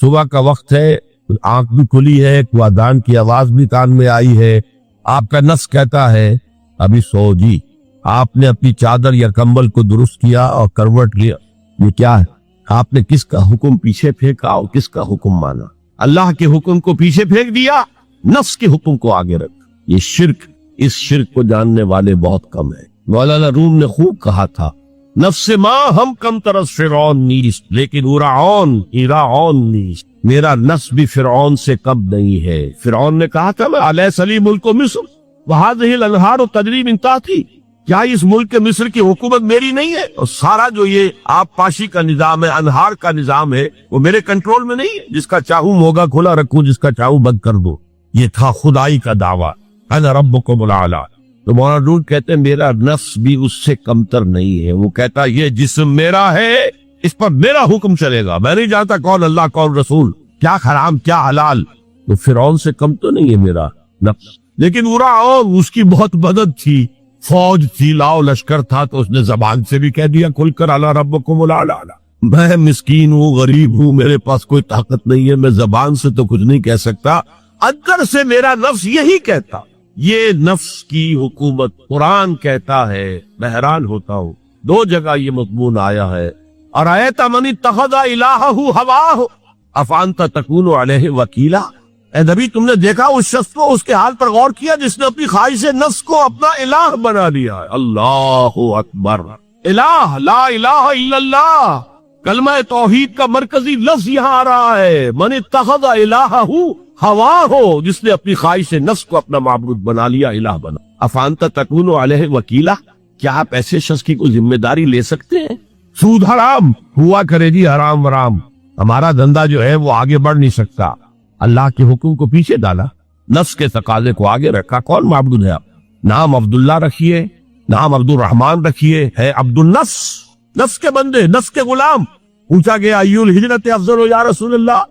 صبح کا وقت ہے، آنکھ بھی کھلی ہے، اذان کی آواز بھی کان میں آئی ہے، آپ کا نفس کہتا ہے ابھی سو جی۔ آپ نے اپنی چادر یا کمبل کو درست کیا اور کروٹ لیا، یہ کیا ہے؟ آپ نے کس کا حکم پیچھے پھینکا اور کس کا حکم مانا؟ اللہ کے حکم کو پیچھے پھینک دیا، نفس کے حکم کو آگے رکھ۔ یہ شرک، اس شرک کو جاننے والے بہت کم ہیں۔ مولانا روم نے خوب کہا تھا، نفس ما ہم کم طرز فرعون نیست لیکن ایرعون نیست، میرا نفس بھی فرعون سے کم نہیں ہے۔ فرعون نے کہا تھا میں الیس لی ملک مصر وہذہ الانہار تجری من تحتی، کیا اس ملک مصر کی حکومت میری نہیں ہے؟ اور سارا جو یہ آب پاشی کا نظام ہے، انہار کا نظام ہے، وہ میرے کنٹرول میں نہیں ہے؟ جس کا چاہوں موگا کھلا رکھوں، جس کا چاہوں بند کر دو۔ یہ تھا خدائی کا دعویٰ، انا ربکم الاعلی۔ تو مولانا روم کہتے ہیں میرا نفس بھی اس سے کمتر نہیں ہے۔ وہ کہتا یہ جسم میرا ہے، اس پر میرا حکم چلے گا، میں نہیں جانتا کون اللہ کون رسول، کیا حرام کیا حلال۔ تو فرعون سے کم تو نہیں ہے میرا نفس، لیکن فرعون اس کی بہت مدد تھی، فوج تھی، لاؤ لشکر تھا، تو اس نے زبان سے بھی کہہ دیا کھل کر الا ربکم الاعلی۔ میں مسکین ہوں، غریب ہوں، میرے پاس کوئی طاقت نہیں ہے، میں زبان سے تو کچھ نہیں کہہ سکتا، اندر سے میرا نفس یہی کہتا۔ یہ نفس کی حکومت قرآن کہتا ہے، میں حیران ہوتا ہوں، دو جگہ یہ مضمون آیا ہے، ارأیت من اتخذ الہہ ہواہ افانت تکون علیہ وکیلا۔ اے نبی تم نے دیکھا اس شخص کو، اس کے حال پر غور کیا جس نے اپنی خواہش نفس کو اپنا الہ بنا لیا ہے۔ اللہ اکبر، الہ لا الہ الا اللہ، کلمہ توحید کا مرکزی لفظ یہاں آ رہا ہے، من اتخذ الہہ ہواہ، جس نے اپنی خواہش نفس کو اپنا معبود بنا لیا، الہ بنا۔ افانت تکون علیہ وکیلا، کیا آپ ایسے شخص کی کوئی ذمہ داری لے سکتے ہیں؟ سود حرام ہوا کرے جی، حرام ورام، ہمارا دھندا جو ہے وہ آگے بڑھ نہیں سکتا۔ اللہ کے حکم کو پیچھے ڈالا، نفس کے تقاضے کو آگے رکھا۔ کون معبود ہے آپ؟ نام عبداللہ رکھیے، نام عبد الرحمن رکھیے، ہے عبد النفس، نفس کے بندے، نفس کے غلام۔ پوچھا گیا ایو الہجرت افضل یا رسول اللہ،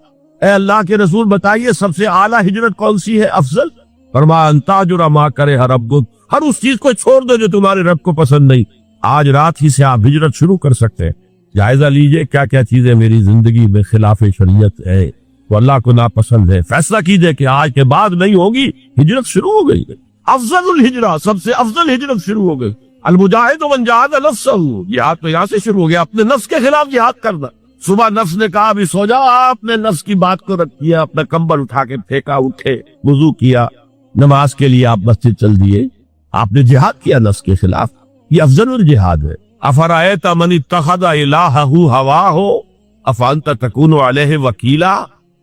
اے اللہ کے رسول بتائیے سب سے اعلیٰ ہجرت کون سی ہے، افضل؟ فرمایا ان تاجر ما کرے ربک، ہر اس چیز کو چھوڑ دو جو تمہارے رب کو پسند نہیں۔ آج رات ہی سے آپ ہجرت شروع کر سکتے ہیں۔ جائزہ لیجئے کیا کیا چیزیں میری زندگی میں خلاف شریعت ہے، وہ اللہ کو ناپسند ہے، فیصلہ کیجئے کہ آج کے بعد نہیں ہوگی، ہجرت شروع ہو گئی۔ افضل الہجرہ، سب سے افضل ہجرت شروع ہو گئی۔ المجاہد من جاہد نفسہ، جہاد تو یہاں سے شروع ہو گیا، اپنے نفس کے خلاف جہاد کرنا۔ صبح نفس نے کہا ابھی سو جاؤ، آپ نے نفس کی بات کو رکھ دیا، اپنا کمبل اٹھا کے پھینکا، اٹھے، وضو کیا، نماز کے لیے آپ مسجد چل دیے، آپ نے جہاد کیا نفس کے خلاف۔ یہ افضل الجہاد ہے۔ افرأیت من اتخذ الہہ ہواہ افانت تکون علیہ وکیلا،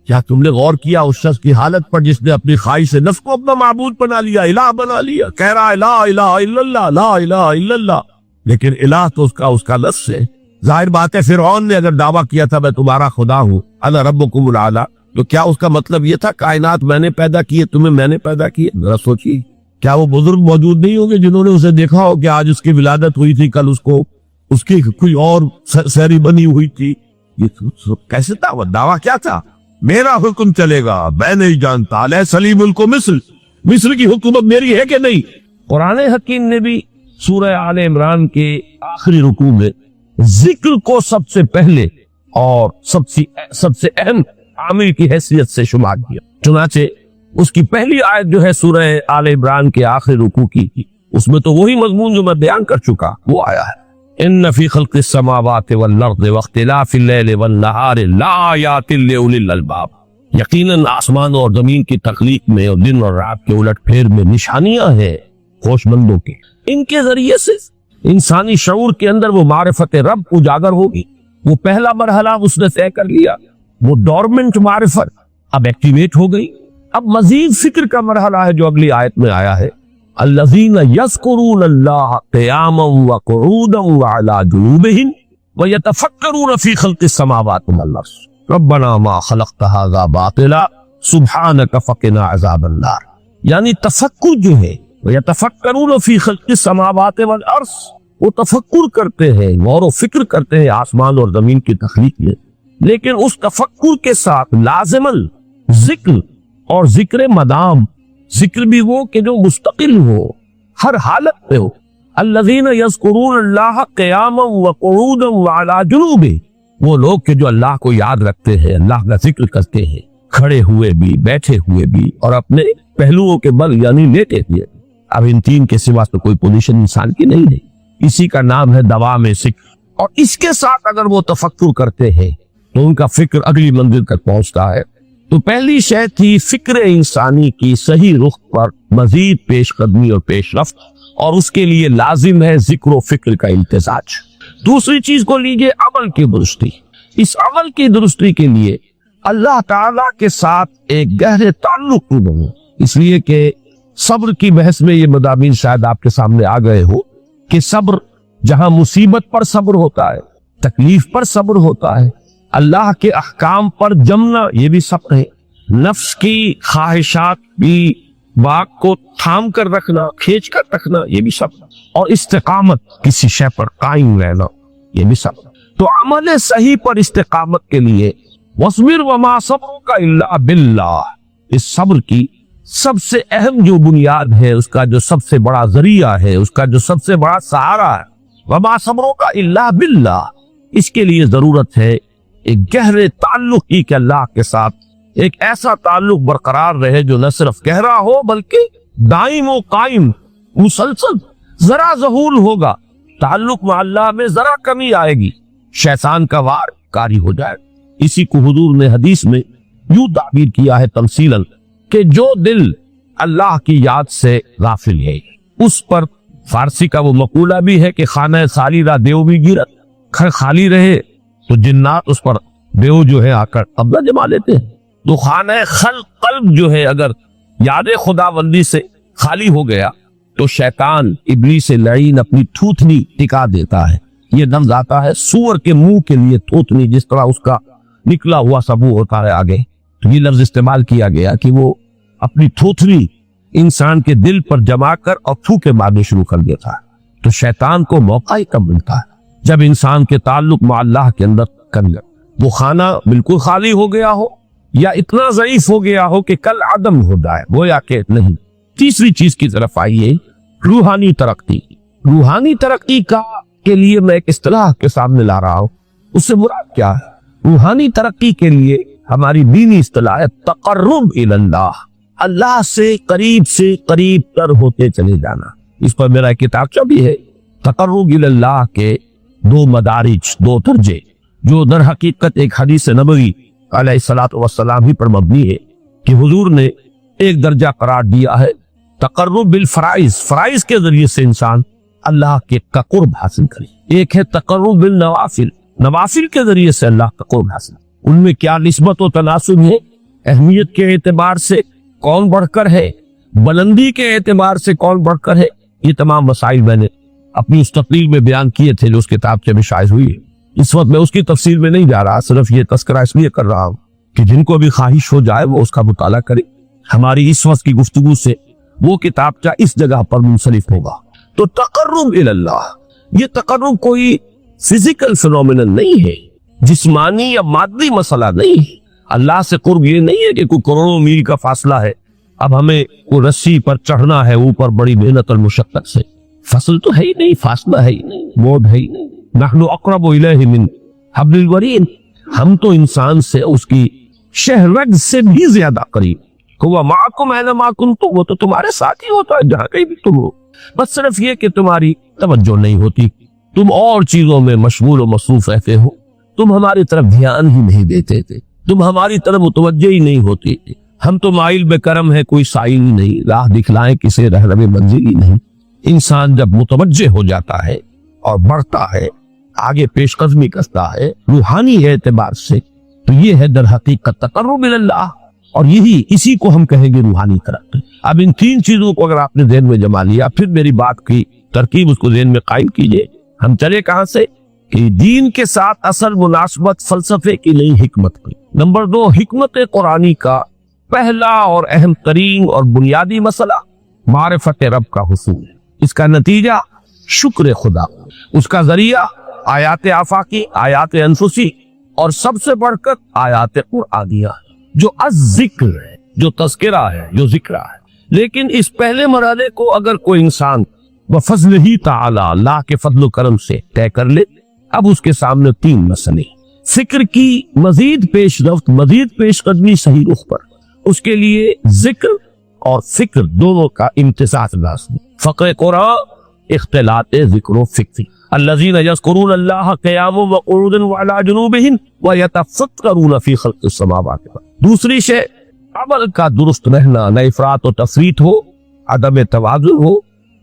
کیا تم نے غور کیا اس شخص کی حالت پر جس نے اپنی خواہش نفس کو اپنا معبود بنا لیا، الہ بنا لیا، کہہ رہا ہے لا الہ الا اللہ، لا الہ الا اللہ، لیکن الہ تو اس کا لفظ ہے۔ ظاہر بات ہے فرعون نے اگر دعویٰ کیا تھا میں تمہارا خدا ہوں، انا ربکم الاعلی، تو کیا اس کا مطلب یہ تھا کائنات میں نے پیدا کی، تمہیں میں نے پیدا کی؟ ذرا سوچیے، کیا وہ بزرگ موجود نہیں ہوں گے جنہوں نے اسے دیکھا ہو کہ آج اس کی ولادت ہوئی تھی، کل اس کی کوئی اور سیری بنی ہوئی تھی؟ یہ کیسے تھا؟ وہ دعویٰ کیا تھا؟ میرا حکم چلے گا، میں نہیں جانتا، الیس لی ملک مصر، مصر کی حکومت میری ہے کہ نہیں؟ قرآن حکیم نے بھی سورہ آل عمران کے آخری رکوع میں ذکر کو سب سے پہلے اور سب سے اہم عامل کی حیثیت سے شمار کیا۔ چنانچہ اس کی پہلی آیت جو ہے سورہ آل عمران کے آخری رکوع کی، اس میں تو وہی مضمون جو میں بیان کر چکا وہ آیا ہے، ان فی خلق السماوات والارض واختلاف اللیل والنہار لآیات لأولی الالباب، یقیناً آسمان اور زمین کی تخلیق میں اور دن اور رات کے الٹ پھیر میں نشانیاں ہیں ہوش مندوں کی، ان کے ذریعے سے انسانی شعور کے اندر وہ معرفت رب اجاگر ہوگی۔ وہ پہلا مرحلہ اس نے طے کر لیا، وہ ڈورمنٹ معرفت اب ایکٹیویٹ ہو گئی۔ اب مزید فکر کا مرحلہ ہے جو اگلی آیت میں آیا ہے، الذین یذکرون اللہ قیاما وقعودا وعلی جنوبہم ویتفکرون فی خلق السماوات والارض ربنا ما خلقت ھذا باطلا سبحانک فقنا عذاب النار۔ یعنی تفکر جو ہے، ویتفکرون فی خلق السماوات والارض، وہ تفکر کرتے ہیں، غور و فکر کرتے ہیں آسمان اور زمین کی تخلیق میں، لیکن اس تفکر کے ساتھ لازماً ذکر، اور ذکر مدام، ذکر بھی وہ کہ جو مستقل ہو، ہر حالت میں ہو۔ الذین یذکرون اللہ قیاما وقعودا وعلی جنوبہم وہ لوگ کہ جو اللہ کو یاد رکھتے ہیں، اللہ کا ذکر کرتے ہیں، کھڑے ہوئے بھی، بیٹھے ہوئے بھی، اور اپنے پہلوؤں کے بل یعنی لیٹے ہوئے۔ اب ان تین کے سوا تو کوئی پوزیشن انسان کی نہیں ہے، اسی کا نام ہے دوام ذکر۔ اور اس کے ساتھ اگر وہ تفکر کرتے ہیں تو ان کا فکر اگلی منزل تک پہنچتا ہے۔ تو پہلی شے تھی فکر انسانی کی صحیح رخ پر مزید پیش قدمی اور پیش رفت، اور اس کے لیے لازم ہے ذکر و فکر کا امتزاج۔ دوسری چیز کو لیجئے عمل کی درستی۔ اس عمل کی درستی کے لیے اللہ تعالیٰ کے ساتھ ایک گہرے تعلق کو بنو، اس لیے کہ صبر کی بحث میں یہ مضامین شاید آپ کے سامنے آ گئے ہو کہ صبر جہاں مصیبت پر صبر ہوتا ہے، تکلیف پر صبر ہوتا ہے، اللہ کے احکام پر جمنا یہ بھی صبر ہے، نفس کی خواہشات بھی باغ کو تھام کر رکھنا، کھینچ کر رکھنا یہ بھی صبر، اور استقامت کسی شے پر قائم رہنا یہ بھی صبر۔ تو عمل صحیح پر استقامت کے لیے وَاصْبِرْ وَمَا صَبْرُكَ إِلَّا بِاللَّهِ، اس صبر کی سب سے اہم جو بنیاد ہے، اس کا جو سب سے بڑا ذریعہ ہے، اس کا جو سب سے بڑا سہارا ہے، وَمَا صَبْرُكَ إِلَّا بِاللَّهِ، اس کے لیے ضرورت ہے ایک گہرے تعلق کی کہ اللہ کے ساتھ ایک ایسا تعلق برقرار رہے جو نہ صرف گہرا ہو بلکہ دائم و قائم مسلسل۔ ذرا ظہور ہوگا تعلق مع اللہ میں، ذرا کمی آئے گی، شیطان کا وار کاری ہو جائے۔ اسی کو حضور نے حدیث میں یوں تعبیر کیا ہے تمثیلاً کہ جو دل اللہ کی یاد سے غافل ہے اس پر، فارسی کا وہ مقولہ بھی ہے کہ خانہ سالی را دیو بھی گرت، گھر خالی رہے تو جنات اس پر دیو جو ہے آ کر قبضہ جما لیتے ہیں۔ تو خانہ قلب جو ہے اگر یاد خداوندی سے خالی ہو گیا تو شیطان ابلیس لعین اپنی تھوتنی ٹکا دیتا ہے۔ یہ لفظ آتا ہے سور کے منہ کے لیے تھوتنی، جس طرح اس کا نکلا ہوا سبو ہوتا ہے آگے، تو یہ لفظ استعمال کیا گیا کہ وہ اپنی تھوتنی انسان کے دل پر جما کر اور تھوکے مارنے شروع کر دیتا ہے۔ تو شیطان کو موقع ہی کب ملتا ہے جب انسان کے تعلق مع اللہ کے اندر کمی، وہ خانہ بالکل خالی ہو گیا ہو یا اتنا ضعیف ہو گیا ہو کہ کل عدم ہو جائے، وہ یا کہ نہیں۔ تیسری چیز کی طرف آئیے، روحانی ترقی۔ روحانی ترقی کے لیے میں ایک اصطلاح کے سامنے لا رہا ہوں، اس سے مراد کیا ہے؟ روحانی ترقی کے لیے ہماری دینی اصطلاح ہے تقرب الی اللہ، اللہ سے قریب تر ہوتے چلے جانا۔ اس پر میرا ایک کتابچہ بھی ہے، تقرب الی اللہ کے دو مدارج، دو درجے، جو در حقیقت ایک حدیث نبوی علیہ الصلوۃ والسلام ہی پر مبنی ہے کہ حضور نے ایک درجہ قرار دیا ہے تقرب بالفرائض، فرائض کے ذریعے سے انسان اللہ کے قرب حاصل کرے۔ ایک ہے تقرب بالنوافل، نوافل کے ذریعے سے اللہ کا قرب حاصل۔ ان میں کیا نسبت و تناسب ہے؟ اہمیت کے اعتبار سے کون بڑھ کر ہے، بلندی کے اعتبار سے کون بڑھ کر ہے، یہ تمام مسائل میں نے اپنی اس تقریر میں بیان کیے تھے جو اس کتاب سے بھی شائع ہوئی ہے۔ اس وقت میں اس کی تفصیل میں نہیں جا رہا، صرف یہ تذکرہ اس لیے کر رہا ہوں کہ جن کو بھی خواہش ہو جائے وہ اس کا مطالعہ کرے۔ ہماری اس وقت کی گفتگو سے وہ کتابچہ اس جگہ پر منسلک ہوگا۔ تو تقرب الی اللہ، یہ تقرب کوئی فزیکل فینومینل نہیں ہے، جسمانی یا مادی مسئلہ نہیں ہے۔ اللہ سے قرب یہ نہیں ہے کہ کوئی کروڑوں میل کا فاصلہ ہے، اب ہمیں کوئی رسی پر چڑھنا ہے اوپر بڑی محنت اور مشقت سے۔ فصل تو ہے ہی نہیں، فاصلہ ہے ہی نہیں، موت ہے ہی نہیں۔ نحن اقرب الیہ من حبل الورید، ہم تو انسان سے اس کی شہرگ سے بھی زیادہ قریب۔ ہوا معکم اینما کنتم، وہ تو تمہارے ساتھ ہی ہوتا ہے جہاں کہیں بھی تم ہو، بس صرف یہ کہ تمہاری توجہ نہیں ہوتی، تم اور چیزوں میں مشغول و مصروف رہتے ہو، تم ہماری طرف دھیان ہی نہیں دیتے تھے، تم ہماری طرف متوجہ ہی نہیں ہوتی تھی۔ ہم تو مائل بے کرم ہے، کوئی سائل ہی نہیں، راہ دکھلائیں کسے رہنم منزل ہی نہیں۔ انسان جب متوجہ ہو جاتا ہے اور بڑھتا ہے، آگے پیش قدمی کرتا ہے روحانی اعتبار سے، تو یہ ہے در حقیقت تقرب الی اللہ، اور اسی کو ہم کہیں گے روحانی ترقی۔ اب ان تین چیزوں کو اگر آپ نے ذہن میں جما لیا، پھر میری بات کی ترکیب اس کو ذہن میں قائم کیجئے۔ ہم چلے کہاں سے؟ کہ دین کے ساتھ اصل مناسبت فلسفے کی نہیں، حکمت کی۔ نمبر 2، حکمت قرآنی کا پہلا اور اہم ترین اور بنیادی مسئلہ معرفت رب کا حصول ہے۔ اس کا نتیجہ شکر خدا، اس کا ذریعہ آیات آفاقی، آیات انفسی، اور سب سے بڑھ کر آیات قرآنیہ جو الذکر ہے، جو تذکرہ ہے، جو ذکرہ ہے۔ لیکن اس پہلے مرحلے کو اگر کوئی انسان بفضل ہی تعالی، اللہ کے فضل و کرم سے طے کر لے، اب اس کے سامنے تین مسئلے، فکر کی مزید پیش رفت، مزید پیش قدمی صحیح رخ پر، اس کے لیے ذکر اور فکر دونوں کا امتزاج لازمی۔ فقہ قرآن اختلاط ذکر و فکر۔ الذین یذکرون اللہ قیاما وقعودا وعلی جنوبہم ویتفکرون فی خلق السماوات والارض۔ دوسری شے عمل کا درست رہنا، نہ افراط و تفریط ہو، عدم توازن ہو،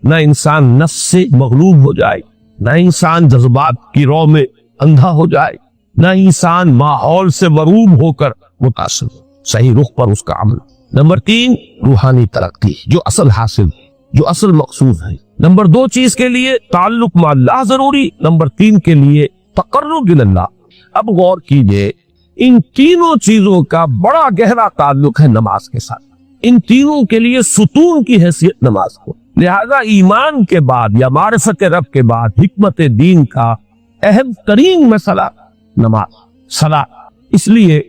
نہ انسان نفس سے مغلوب ہو جائے، نہ انسان جذبات کی رو میں اندھا ہو جائے، نہ انسان ماحول سے مروب ہو کر متاثر ہو، صحیح رخ پر اس کا عمل۔ نمبر 3 روحانی ترقی، جو اصل حاصل، جو اصل مقصود ہے۔ نمبر 2 چیز کے لیے تعلق مع اللہ ضروری، نمبر 3 کے لیے تقرب اللہ۔ اب غور کیجئے، ان تینوں چیزوں کا بڑا گہرا تعلق ہے نماز کے ساتھ، ان تینوں کے لیے ستون کی حیثیت نماز کو۔ لہذا ایمان کے بعد یا معرفت رب کے بعد حکمت دین کا اہم ترین مسئلہ نماز، صلاۃ، اس لیے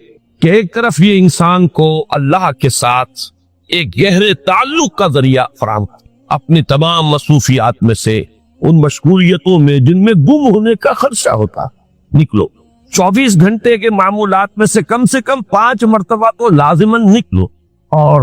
کہ ایک طرف یہ انسان کو اللہ کے ساتھ ایک گہرے تعلق کا ذریعہ فراہم، اپنی تمام مصروفیات میں سے ان مشغولیتوں میں جن میں گم ہونے کا خدشہ ہوتا، نکلو۔ 24 گھنٹے کے معمولات میں سے کم 5 مرتبہ تو لازماً نکلو اور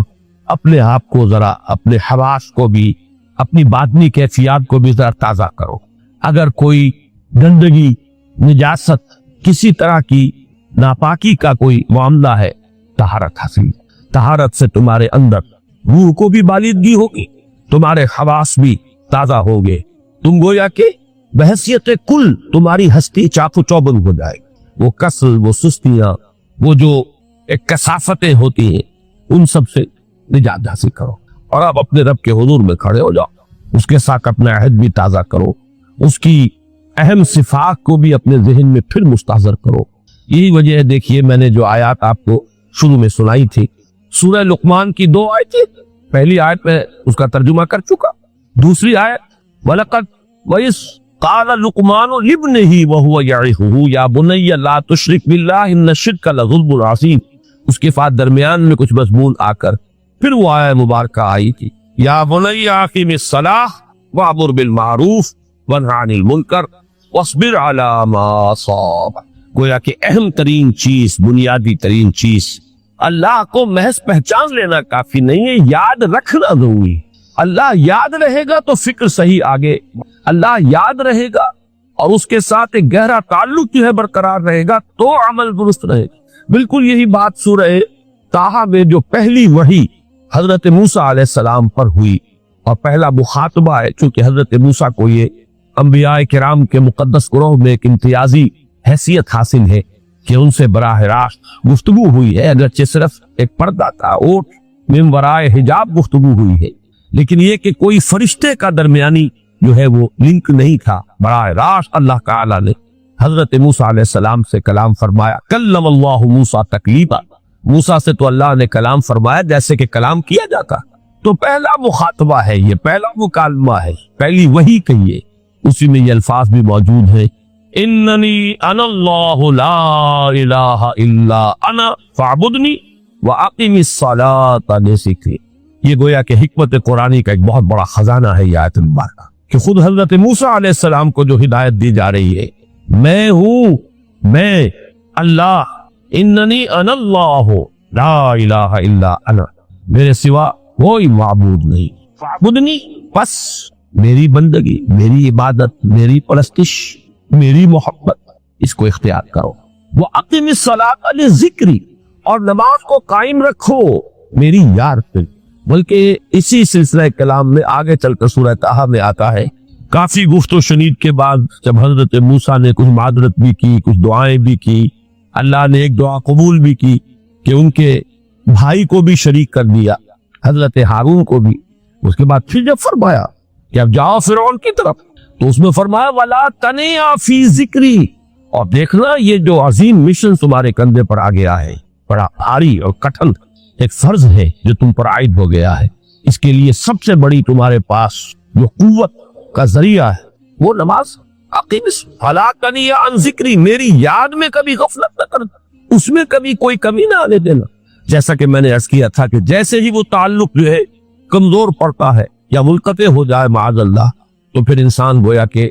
اپنے آپ کو ذرا، اپنے حواس کو بھی، اپنی باطنی کیفیات کو بھی ذرا تازہ کرو۔ اگر کوئی گندگی، نجاست، کسی طرح کی ناپاکی کا کوئی معاملہ ہے، طہارت حاصل۔ طہارت سے تمہارے اندر روح کو بھی بالیدگی ہوگی، تمہارے حواس بھی تازہ ہوگے، تم گویا کہ بحیثیت کل تمہاری ہستی چاق و چوبند ہو جائے۔ وہ کسل، وہ سستیاں، وہ جو ایک کثافتیں ہوتی ہیں، ان سب سے نجات حاصل کرو اور اب اپنے رب کے حضور میں کھڑے ہو جاؤ، اس کے ساتھ اپنا عہد بھی تازہ کرو، اس کی اہم صفات کو بھی اپنے ذہن میں پھر مستحضر کرو۔ یہی وجہ ہے، دیکھیے میں نے جو آیات آپ کو شروع میں سنائی تھی، سورہ لقمان کی 2 آیتیں، پہلی آیت میں اس کا ترجمہ کر چکا، دوسری آیت وَلَقَدْ وَإِذْ قَالَ لُقْمَانُ لِابْنِهِ وَهُوَ يَعِظُهُ يَا بُنَيَّ لَا تُشْرِكْ بِاللَّهِ إِنَّ الشِّرْكَ لَظُلْمٌ عَظِيمٌ۔ اس کے بعد درمیان میں کچھ مضمون آ کر پھر وہ آیت مبارکہ آئی تھی، یا بنی اقیم الصلاۃ وامر بالمعروف وانہ عن المنکر واصبر علی ما اصابک۔ گویا کہ اہم ترین چیز، بنیادی ترین چیز، اللہ کو محض پہچان لینا کافی نہیں ہے، یاد رکھنا ضروری ہے۔ اللہ یاد رہے گا تو فکر صحیح آگے، اللہ یاد رہے گا اور اس کے ساتھ ایک گہرا تعلق جو ہے برقرار رہے گا تو عمل درست رہے گا۔ بالکل یہی بات سورہ طٰہٰ میں جو پہلی وحی حضرت موسیٰ علیہ السلام پر ہوئی اور پہلا مخاطبہ ہے، چونکہ حضرت موسیٰ کو یہ انبیاء کرام کے مقدس گروہ میں ایک امتیازی حیثیت حاصل ہے کہ ان سے براہ راست گفتگو ہوئی ہے، اگرچہ صرف ایک پردہ تھا، اوٹ من ورائے حجاب گفتگو ہوئی ہے، لیکن یہ کہ کوئی فرشتے کا درمیانی جو ہے وہ لنک نہیں تھا، براہ راست اللہ تعالی نے حضرت موسیٰ علیہ السلام سے کلام فرمایا۔ کلم اللہ موسیٰ تکلیما، موسیٰ سے تو اللہ نے کلام فرمایا جیسے کہ کلام کیا جاتا، تو پہلا مخاطبہ ہے، یہ پہلا مکالمہ ہے، پہلی وحی کہیے، اسی میں یہ الفاظ بھی موجود ہیں، اننی انا اللہ لا الہ الا انا فاعبدنی واقم الصلاۃ لذکری۔ یہ گویا کہ حکمت قرآنی کا ایک بہت بڑا خزانہ ہے یہ آیت مبارکہ، کہ خود حضرت موسیٰ علیہ السلام کو جو ہدایت دی جا رہی ہے، میں ہوں، میں اللہ، اننی انا اللہ لا الہ الا انا، میرے سوا کوئی معبود نہیں، فاعبدنی، پس میری بندگی، میری عبادت، میری پرستش، میری محبت، اس کو اختیار کرو۔ وَأَقِمِ الصَّلَاةَ لِذِكْرِي، اور نماز کو قائم رکھو میری یاد پہ۔ بلکہ اسی سلسلہ کلام میں آگے چل کر سورہ طٰہٰ میں آتا ہے، کافی گفت و شنید کے بعد جب حضرت موسیٰ نے کچھ معذرت بھی کی، کچھ دعائیں بھی کی، اللہ نے ایک دعا قبول بھی کی کہ ان کے بھائی کو بھی شریک کر دیا، حضرت ہارون کو بھی۔ اس کے بعد پھر جب فرمایا کہ اب جاؤ فرعون کی طرف، تو اس میں فرمایا وَلَا تَنِعَ فِي ذِكْرِي، اور دیکھنا یہ جو عظیم مشن تمہارے کندھے پر آ گیا ہے، بڑا بھاری اور کٹھن ایک فرض ہے جو تم پر عائد ہو گیا ہے، اس کے لیے سب سے بڑی تمہارے پاس جو قوت کا ذریعہ ہے وہ نماز۔ فَلَا تَنِعَ عَنْ ذِكْرِي، میری یاد میں کبھی غفلت نہ کر، اس میں کبھی کوئی کمی نہ آنے دینا۔ جیسا کہ میں نے عرض کیا تھا کہ جیسے ہی وہ تعلق جو ہے کمزور پڑتا ہے یا منقطع ہو جائے معاذ اللہ، تو پھر انسان گویا کہ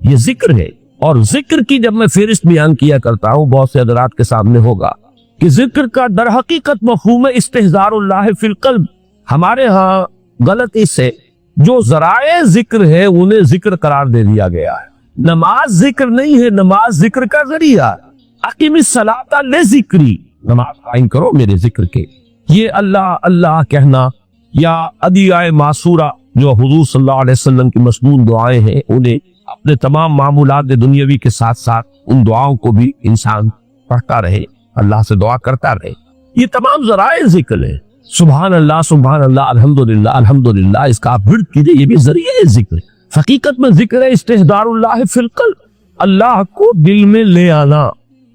یہ ذکر ہے. اور ذکر کی جب میں فہرست بیان کیا کرتا ہوں بہت سے حضرات کے سامنے ہوگا کہ ذکر کا در حقیقت مفہوم ہے استحضار اللہ فی القلب. ہمارے ہاں غلطی سے جو ذرائع ذکر ہے انہیں ذکر قرار دے دیا گیا ہے. نماز ذکر نہیں ہے، نماز ذکر کا ذریعہ. اقیم الصلاۃ لذکری، نماز قائم کرو میرے ذکر کے. یہ اللہ اللہ کہنا یا ادعیائے معصورہ جو حضور صلی اللہ علیہ وسلم کی مسنون دعائیں ہیں، انہیں اپنے تمام معمولات دنیاوی کے ساتھ ساتھ ان دعاؤں کو بھی انسان پڑھتا رہے، اللہ سے دعا کرتا رہے. یہ تمام ذرائع ذکر ہے. سبحان اللہ الحمدللہ الحمدللہ، اس کا آپ ورد کیجئے، یہ بھی ذریعہ ذکر ہے. حقیقت میں ذکر ہے استحضار اللہ فی القلب، اللہ کو دل میں لے آنا،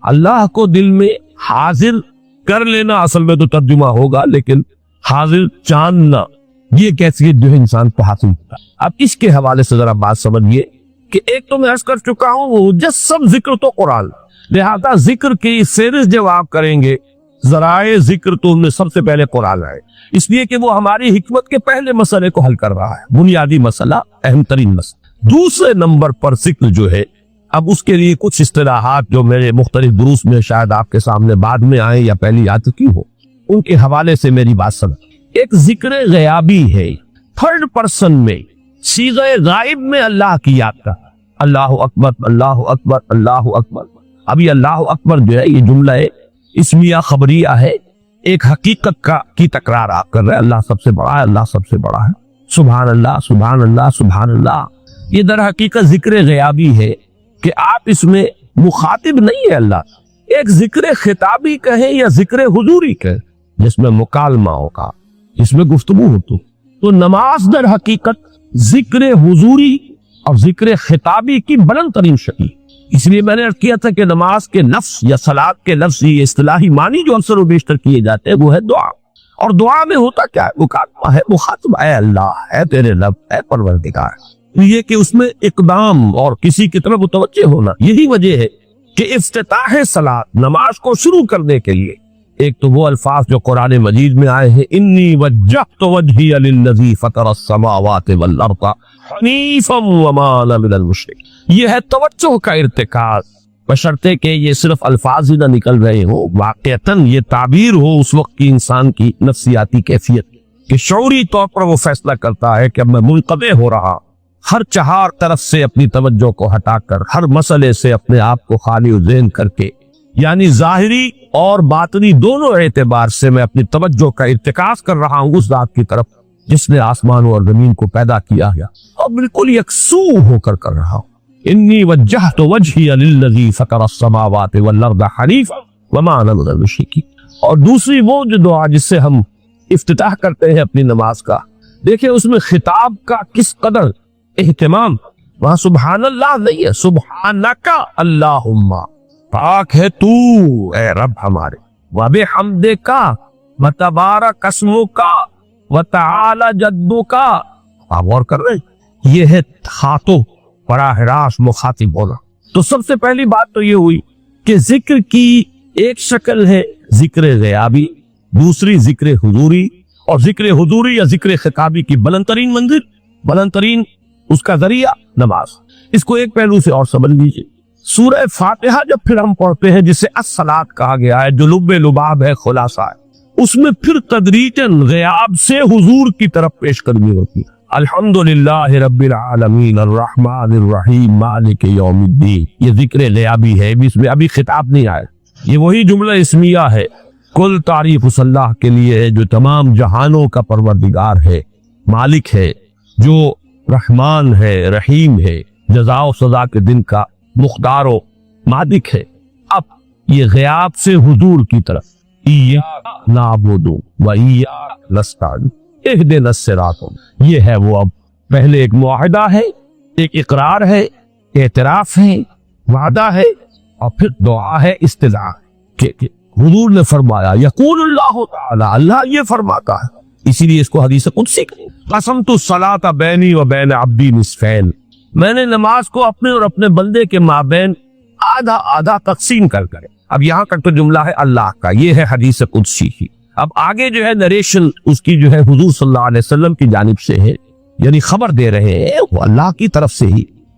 اللہ کو دل میں حاضر کر لینا. اصل میں تو ترجمہ ہوگا لیکن حاضر جاننا، یہ کیفیت جو ہے انسان کو حاصل ہوتا ہے. اب اس کے حوالے سے ذرا بات سمجھیے کہ ایک تو میں عرض کر چکا ہوں وہ مجسم ذکر تو قرآن، لہذا ذکر کی فہرست جب آپ کریں گے ذرائع ذکر تو ان میں سب سے پہلے قرآن ہے، اس لیے کہ وہ ہماری حکمت کے پہلے مسئلے کو حل کر رہا ہے، بنیادی مسئلہ، اہم ترین مسئلہ. دوسرے نمبر پر ذکر جو ہے، اب اس کے لیے کچھ اصطلاحات جو میرے مختلف دروس میں شاید آپ کے سامنے بعد میں آئیں یا پہلی آ چکی ہو، ان کے حوالے سے میری بات سمجھ. ایک ذکر غیابی ہے، تھرڈ پرسن میں، صیغہ غائب میں اللہ کی یاد کا، اللہ اکبر اللہ اکبر اللہ اکبر. ابھی اللہ اکبر جو ہے یہ جملہ ہے اسمیہ خبریہ ہے، ایک حقیقت کی تکرار آپ کر رہے ہیں، اللہ سب سے بڑا ہے، اللہ سب سے بڑا ہے. سبحان اللہ سبحان اللہ سبحان اللہ. یہ در حقیقت ذکر غیابی ہے کہ آپ اس میں مخاطب نہیں ہے اللہ، ایک ذکر خطابی کہیں یا ذکر حضوری کہیں جس میں مکالمہ ہوگا، جس میں گفتگو ہوتی. تو نماز در حقیقت ذکر حضوری اور ذکر خطابی کی بلند ترین شکل. اس لیے میں نے عرض کیا تھا کہ نماز کے لفظ یا صلاۃ کے لفظ یہ اصطلاحی معنی جو اکثر و بیشتر کیے جاتے ہیں وہ ہے دعا. اور دعا میں ہوتا کیا ہے؟ مکالمہ ہے، مخاطب اے اللہ، اے تیرے رب، اے پروردگار. یہ کہ اس میں اقدام اور کسی کی طرف متوجہ ہونا. یہی وجہ ہے کہ افتتاح صلاۃ، نماز کو شروع کرنے کے لیے ایک تو وہ الفاظ جو قرآن مجید میں آئے ہیں، انی وجہت وجہی للذی فطر السماوات والارض حنیفا وما انا من المشرکین. یہ ہے توجہ کا ارتکاز، بشرطے کہ یہ صرف الفاظ ہی نہ نکل رہے ہوں، واقعتاً یہ تعبیر ہو اس وقت کی انسان کی نفسیاتی کیفیت کہ شعوری طور پر وہ فیصلہ کرتا ہے کہ اب میں منقطع ہو رہا، ہر چہار طرف سے اپنی توجہ کو ہٹا کر، ہر مسئلے سے اپنے آپ کو خالی و ذہن کر کے، یعنی ظاہری اور باطنی دونوں اعتبار سے میں اپنی توجہ کا ارتکاز کر رہا ہوں اس ذات کی طرف جس نے آسمان اور زمین کو پیدا کیا ہے، اور بالکل یکسو ہو کر رہا ہوں. انی وجہت وجہی للذی فطر السماوات والارض حنیفا وما انا من المشرکین. اور دوسری وہ جو دعا جس سے ہم افتتاح کرتے ہیں اپنی نماز کا، دیکھیں اس میں خطاب کا کس قدر اہتمام. وہاں سبحان اللہ نہیں ہے، سبحانک اللہم، پاک ہے تو اے رب ہمارے، وبحمدک وتبارک اسمک وتعالی جدک. آپ غور کر رہے ہیں، یہ ہے خاطب براہ راست مخاطب ہونا. تو سب سے پہلی بات تو یہ ہوئی کہ ذکر کی ایک شکل ہے ذکر غیابی، دوسری ذکر حضوری، اور ذکر حضوری یا ذکر خطابی کی بلند ترین منزل، بلند ترین اس کا ذریعہ نماز. اس کو ایک پہلو سے اور سمجھ لیجیے. سورہ فاتحہ جب پھر ہم پڑھتے ہیں جسے الصلاۃ کہا گیا ہے، جو لب لباب ہے، خلاصہ ہے، اس میں پھر تدریجاً غیاب سے حضور کی طرف پیش قدمی ہوتی ہے. الحمدللہ رب العالمین الرحمن الرحیم مالک یوم الدین. یہ ذکر غیابی ہے، اس میں ابھی خطاب نہیں آیا. یہ وہی جملہ اسمیہ ہے، کل تعریف اس اللہ کے لیے ہے جو تمام جہانوں کا پروردگار ہے، مالک ہے، جو رحمان ہے، رحیم ہے، جزا و سزا کے دن کا مختار و مالک ہے. اب یہ غیاب سے حضور کی طرف، ایاک نعبد و ایاک نستعین اہدنا الصراط، یہ ہے وہ. اب پہلے ایک معاہدہ ہے، ایک اقرار ہے، اعتراف ہے، وعدہ ہے، اور پھر دعا ہے استدعاء کہ حضور نے فرمایا، یقول اللہ تعالی، اللہ یہ فرماتا ہے. اسی لیے اس کو حدیث قدسی قسمت الصلاۃ بینی و بین عبدی نصفین، میں نے نماز کو اپنے اور اپنے بندے کے مابین آدھا آدھا تقسیم کر کرے. اب یہاں تک تو جملہ ہے اللہ کا، یہ ہے حدیث قدسی کی. اب آگے جو ہے نریشن اس کی جو ہے حضور صلی اللہ علیہ وسلم کی جانب سے ہے، یعنی خبر دے رہے ہیں وہ اللہ کی طرف سے ہی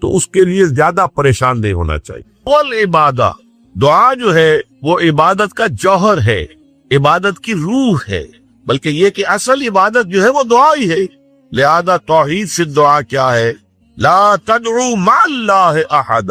تو اس کے لیے زیادہ پریشان نہیں ہونا چاہیے. والعبادہ، دعا جو ہے وہ عبادت کا جوہر ہے، عبادت کی روح ہے، بلکہ یہ کہ اصل عبادت جو ہے وہ دعا ہی ہے. لہذا توحید سے دعا کیا ہے؟ لا تدعو مع اللہ احد.